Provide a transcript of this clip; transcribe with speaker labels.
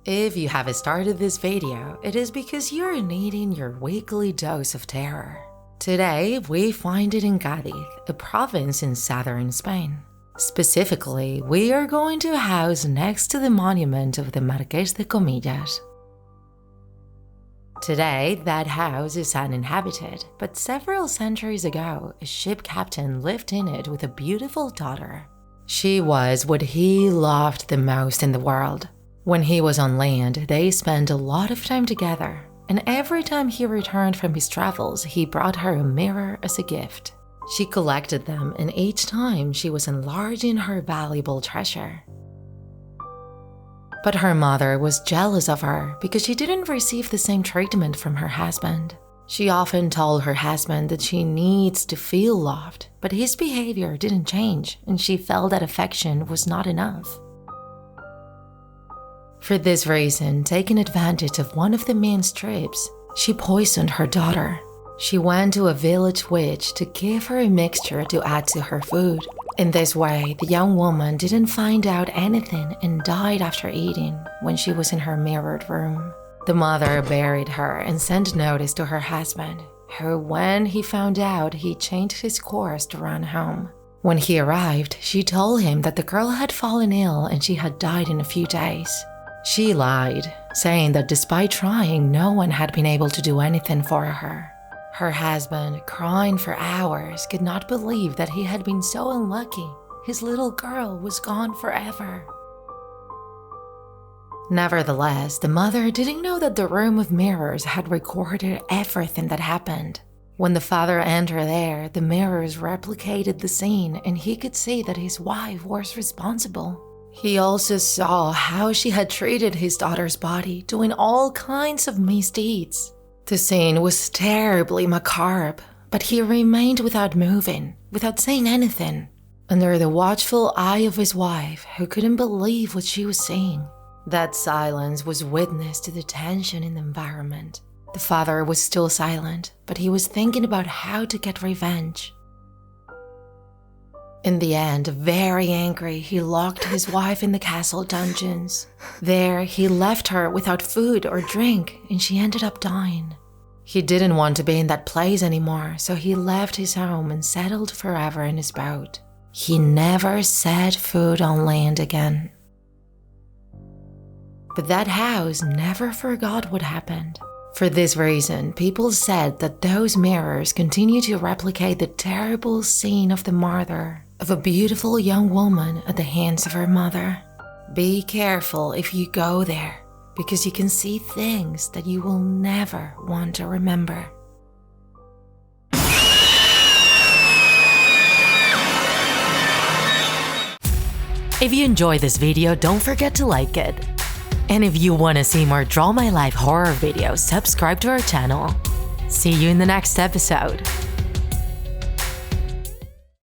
Speaker 1: If you have started this video, it is because you're needing your weekly dose of terror. Today, we find it in Cádiz, a province in southern Spain. Specifically, we are going to a house next to the monument of the Marqués de Comillas. Today, that house is uninhabited, but several centuries ago, a ship captain lived in it with a beautiful daughter. She was what he loved the most in the world. When he was on land, they spent a lot of time together, and every time he returned from his travels, he brought her a mirror as a gift. She collected them, and each time she was enlarging her valuable treasure. But her mother was jealous of her because she didn't receive the same treatment from her husband. She often told her husband that she needs to feel loved, but his behavior didn't change, and she felt that affection was not enough. For this reason, taking advantage of one of the men's trips, she poisoned her daughter. She went to a village witch to give her a mixture to add to her food. In this way, the young woman didn't find out anything and died after eating when she was in her mirrored room. The mother buried her and sent notice to her husband, who, when he found out, he changed his course to run home. When he arrived, she told him that the girl had fallen ill and she had died in a few days. She lied, saying that despite trying, no one had been able to do anything for her. Her husband, crying for hours, could not believe that he had been so unlucky. His little girl was gone forever. Nevertheless, the mother didn't know that the room of mirrors had recorded everything that happened. When the father entered there, the mirrors replicated the scene and he could see that his wife was responsible. He also saw how she had treated his daughter's body, doing all kinds of misdeeds. The scene was terribly macabre, but he remained without moving, without saying anything, under the watchful eye of his wife, who couldn't believe what she was seeing. That silence was witness to the tension in the environment. The father was still silent, but he was thinking about how to get revenge. In the end, very angry, he locked his wife in the castle dungeons. There, he left her without food or drink, and she ended up dying. He didn't want to be in that place anymore, so he left his home and settled forever in his boat. He never set foot on land again. But that house never forgot what happened. For this reason, people said that those mirrors continue to replicate the terrible scene of the murder of a beautiful young woman at the hands of her mother. Be careful if you go there, because you can see things that you will never want to remember. If you enjoyed this video, don't forget to like it. And if you want to see more Draw My Life horror videos, subscribe to our channel. See you in the next episode.